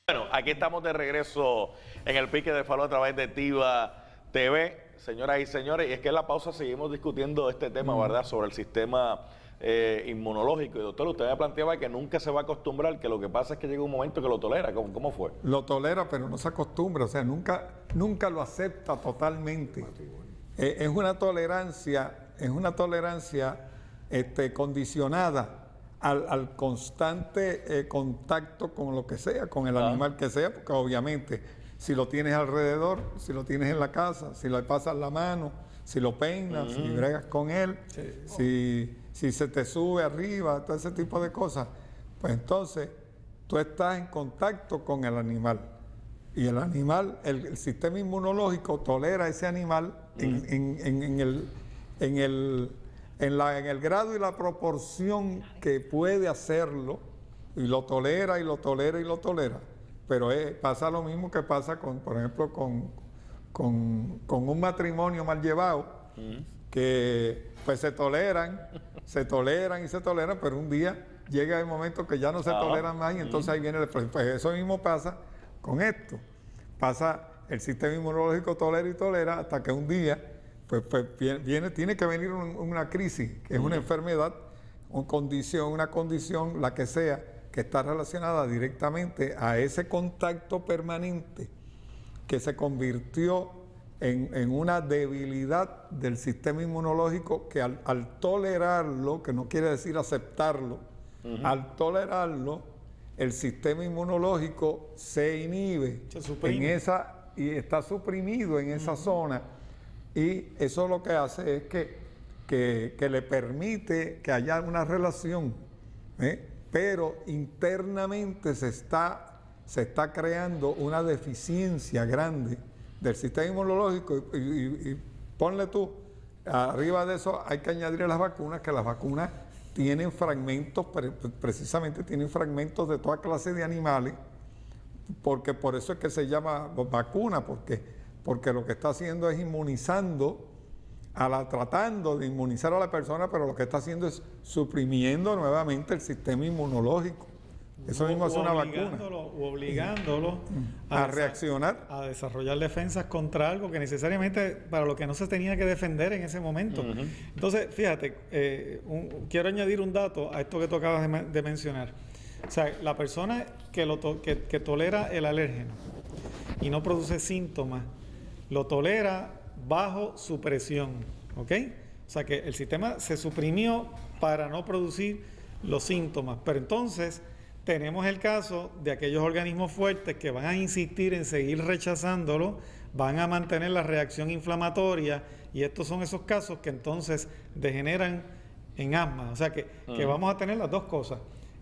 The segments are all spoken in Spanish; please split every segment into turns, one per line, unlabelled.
Bueno, aquí estamos de regreso en el pique de Falú a través de Tiva TV, señoras y señores, y es que en la pausa seguimos discutiendo este tema, ¿verdad?, sobre el sistema inmunológico. Y doctor, usted me planteaba que nunca se va a acostumbrar, que lo que pasa es que llega un momento que lo tolera. ¿Cómo fue?
Lo tolera, pero no se acostumbra, o sea, nunca lo acepta totalmente. Es una tolerancia condicionada al constante contacto con lo que sea, con el animal que sea, porque obviamente si lo tienes alrededor, si lo tienes en la casa, si le pasas la mano, si lo peinas, si bregas con él, si se te sube arriba, todo ese tipo de cosas, pues entonces tú estás en contacto con el animal. Y el animal, el sistema inmunológico tolera a ese animal en el grado y la proporción que puede hacerlo, y lo tolera y lo tolera y lo tolera. Pero pasa lo mismo que pasa por ejemplo, con un matrimonio mal llevado, que pues se toleran, pero un día llega el momento que ya no se toleran más y entonces ahí viene pues eso mismo pasa con esto. El sistema inmunológico tolera y tolera hasta que un día pues tiene que venir una crisis, que es una enfermedad, una condición, la que sea, que está relacionada directamente a ese contacto permanente que se convirtió en una debilidad del sistema inmunológico, que al tolerarlo, que no quiere decir aceptarlo, al tolerarlo, el sistema inmunológico se inhibe y está suprimido en esa zona, y eso lo que hace es que le permite que haya una relación, pero internamente se está creando una deficiencia grande del sistema inmunológico, y ponle tú, arriba de eso hay que añadir las vacunas, que las vacunas tienen fragmentos, precisamente tienen fragmentos de toda clase de animales, porque por eso es que se llama vacuna, porque lo que está haciendo es tratando de inmunizar a la persona, pero lo que está haciendo es suprimiendo nuevamente el sistema inmunológico. Eso mismo es una vacuna.
Obligándolo
a reaccionar.
A desarrollar defensas contra algo que necesariamente para lo que no se tenía que defender en ese momento. Entonces, fíjate, quiero añadir un dato a esto que tú acabas de mencionar. O sea, la persona que tolera el alérgeno y no produce síntomas, lo tolera bajo supresión, ¿ok? O sea, que el sistema se suprimió para no producir los síntomas, pero entonces tenemos el caso de aquellos organismos fuertes que van a insistir en seguir rechazándolo, van a mantener la reacción inflamatoria, y estos son esos casos que entonces degeneran en asma. O sea que vamos a tener las dos cosas.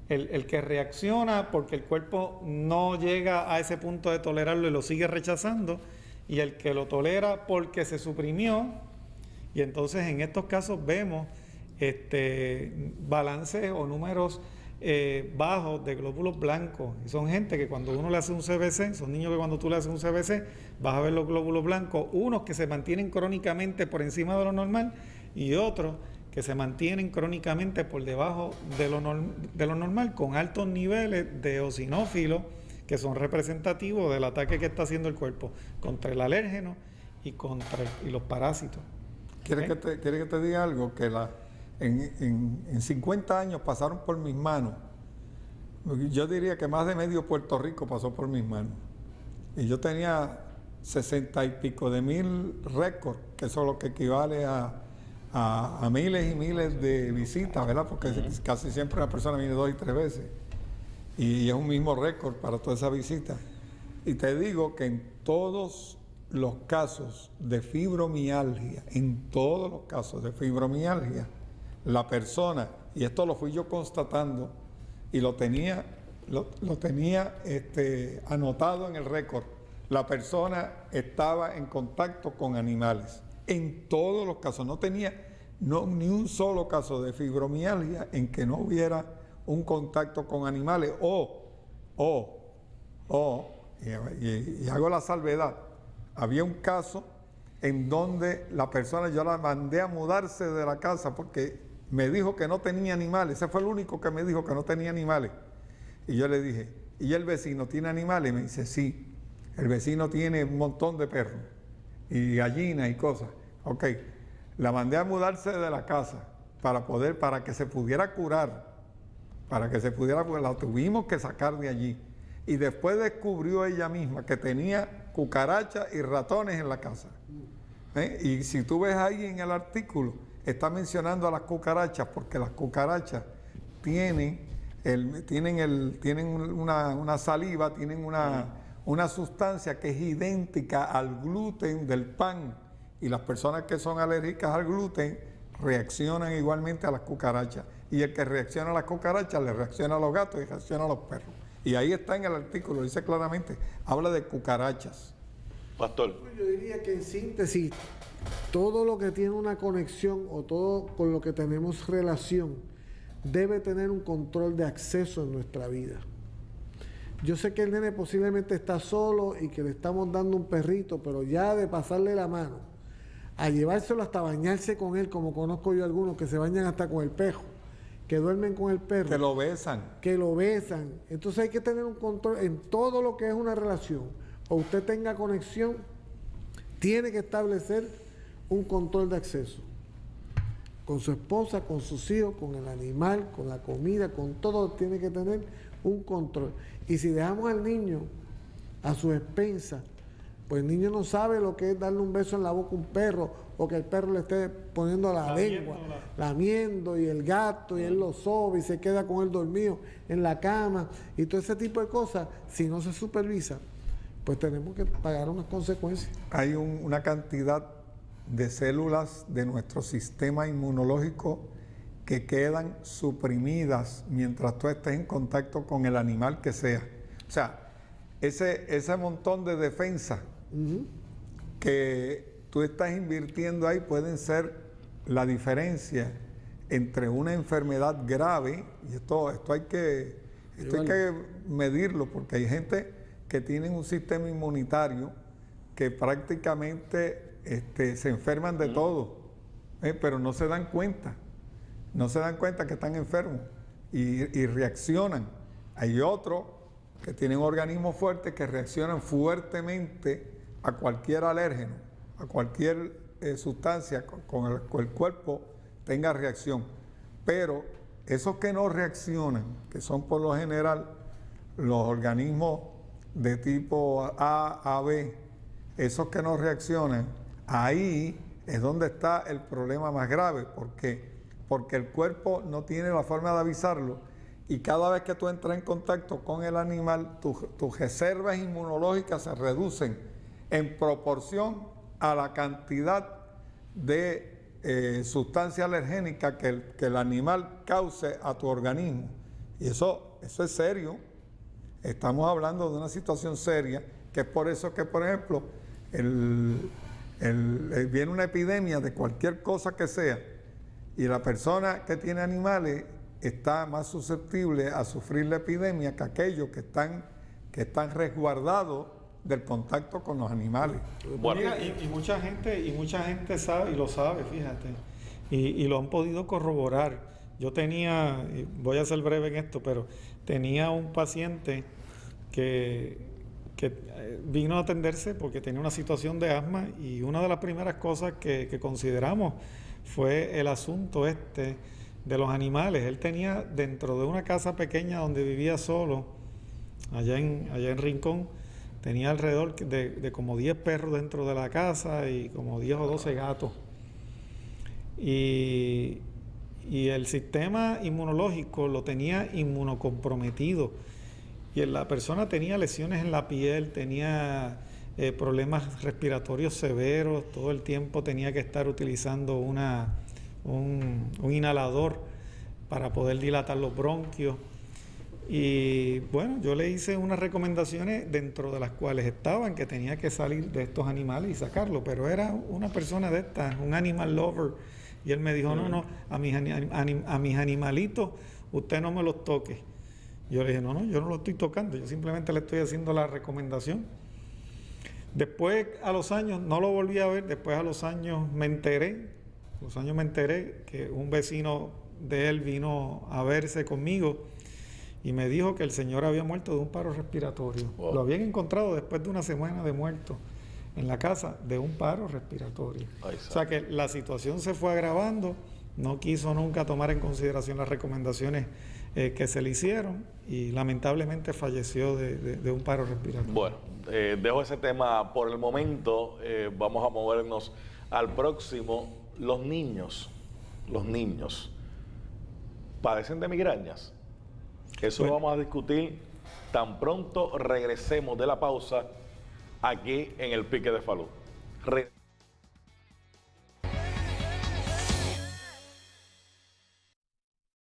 El que reacciona porque el cuerpo no llega a ese punto de tolerarlo y lo sigue rechazando, y el que lo tolera porque se suprimió, y entonces en estos casos vemos balances o números bajos de glóbulos blancos. Y son gente que cuando uno le hace un CBC, son niños que cuando tú le haces un CBC vas a ver los glóbulos blancos, unos que se mantienen crónicamente por encima de lo normal y otros que se mantienen crónicamente por debajo de lo normal, con altos niveles de eosinófilos que son representativos del ataque que está haciendo el cuerpo contra el alérgeno y los parásitos.
¿Quiere que te diga algo? Que en 50 años pasaron por mis manos. Yo diría que más de medio Puerto Rico pasó por mis manos. Y yo tenía 60 y pico de mil récords, que eso es lo que equivale a miles y miles de visitas, ¿verdad? Porque casi siempre una persona viene 2 y 3 veces. Y es un mismo récord para toda esa visita. Y te digo que en todos los casos de fibromialgia, la persona, y esto lo fui yo constatando y lo tenía anotado en el récord, la persona estaba en contacto con animales. En todos los casos, no tenía ni un solo caso de fibromialgia en que no hubiera un contacto con animales, y hago la salvedad, había un caso en donde la persona, yo la mandé a mudarse de la casa porque me dijo que no tenía animales. Ese fue el único que me dijo que no tenía animales. Y yo le dije, ¿y el vecino tiene animales? Y me dice, sí, el vecino tiene un montón de perros y gallinas y cosas. Ok, la mandé a mudarse de la casa para que se pudiera curar, la tuvimos que sacar de allí. Y después descubrió ella misma que tenía cucarachas y ratones en la casa. Y si tú ves ahí en el artículo, está mencionando a las cucarachas, porque las cucarachas tienen una saliva, tienen una sustancia que es idéntica al gluten del pan, y las personas que son alérgicas al gluten reaccionan igualmente a las cucarachas, y el que reacciona a las cucarachas le reacciona a los gatos y reacciona a los perros. Y ahí está en el artículo, dice claramente, habla de cucarachas.
Pastor.
Yo diría que en síntesis, todo lo que tiene una conexión o todo con lo que tenemos relación debe tener un control de acceso en nuestra vida. Yo sé que el nene posiblemente está solo y que le estamos dando un perrito, pero ya de pasarle la mano, a llevárselo hasta bañarse con él, como conozco yo algunos que se bañan hasta con el pejo, que duermen con el perro.
Que lo besan.
Que lo besan. Entonces hay que tener un control en todo lo que es una relación. O usted tenga conexión, tiene que establecer un control de acceso. Con su esposa, con sus hijos, con el animal, con la comida, con todo, tiene que tener un control. Y si dejamos al niño a su expensa, pues el niño no sabe lo que es darle un beso en la boca a un perro, o que el perro le esté poniendo la lengua, lamiendo, y el gato, y él lo sobe y se queda con él dormido en la cama, y todo ese tipo de cosas. Si no se supervisa, pues tenemos que pagar unas consecuencias.
Hay una cantidad de células de nuestro sistema inmunológico que quedan suprimidas mientras tú estés en contacto con el animal que sea. O sea, ese montón de defensa que tú estás invirtiendo ahí pueden ser la diferencia entre una enfermedad grave, y esto hay que medirlo, porque hay gente que tiene un sistema inmunitario que prácticamente se enferman de todo, pero no se dan cuenta que están enfermos y reaccionan. Hay otros que tienen organismos fuertes que reaccionan fuertemente a cualquier alérgeno, a cualquier sustancia con el cuerpo tenga reacción. Pero esos que no reaccionan, que son por lo general los organismos de tipo A, B, esos que no reaccionan, ahí es donde está el problema más grave. ¿Por qué? Porque el cuerpo no tiene la forma de avisarlo, y cada vez que tú entras en contacto con el animal, tus reservas inmunológicas se reducen en proporción a la cantidad de sustancia alergénica que el animal cause a tu organismo. Y eso es serio. Estamos hablando de una situación seria, que es por eso que, por ejemplo, viene una epidemia de cualquier cosa que sea, y la persona que tiene animales está más susceptible a sufrir la epidemia que aquellos que están resguardados del contacto con los animales.
Bueno, mira, y mucha gente sabe, y lo sabe, fíjate, y lo han podido corroborar. Yo tenía, voy a ser breve en esto, pero tenía un paciente que vino a atenderse porque tenía una situación de asma, y una de las primeras cosas que consideramos fue el asunto de los animales. Él tenía, dentro de una casa pequeña donde vivía solo, allá en Rincón, tenía alrededor de como 10 perros dentro de la casa y como 10 o 12 gatos. Y el sistema inmunológico lo tenía inmunocomprometido. Y la persona tenía lesiones en la piel, tenía problemas respiratorios severos, todo el tiempo tenía que estar utilizando un inhalador para poder dilatar los bronquios. Y bueno, yo le hice unas recomendaciones dentro de las cuales estaban que tenía que salir de estos animales y sacarlo, pero era una persona de estas, un animal lover, y él me dijo, no, a mis animalitos usted no me los toque. Yo le dije, no, yo no lo estoy tocando, yo simplemente le estoy haciendo la recomendación. Después, a los años, no lo volví a ver. Después, a los años me enteré que un vecino de él vino a verse conmigo, y me dijo que el señor había muerto de un paro respiratorio.
Wow.
Lo habían encontrado después de una semana de muerto en la casa de un paro respiratorio.
Ay,
O sea que la situación se fue agravando, no quiso nunca tomar en consideración las recomendaciones que se le hicieron y lamentablemente falleció de un paro respiratorio.
Bueno, dejo ese tema por el momento, vamos a movernos al próximo. Los niños padecen de migrañas. Eso lo vamos a discutir tan pronto regresemos de la pausa aquí en el Pique de Falú.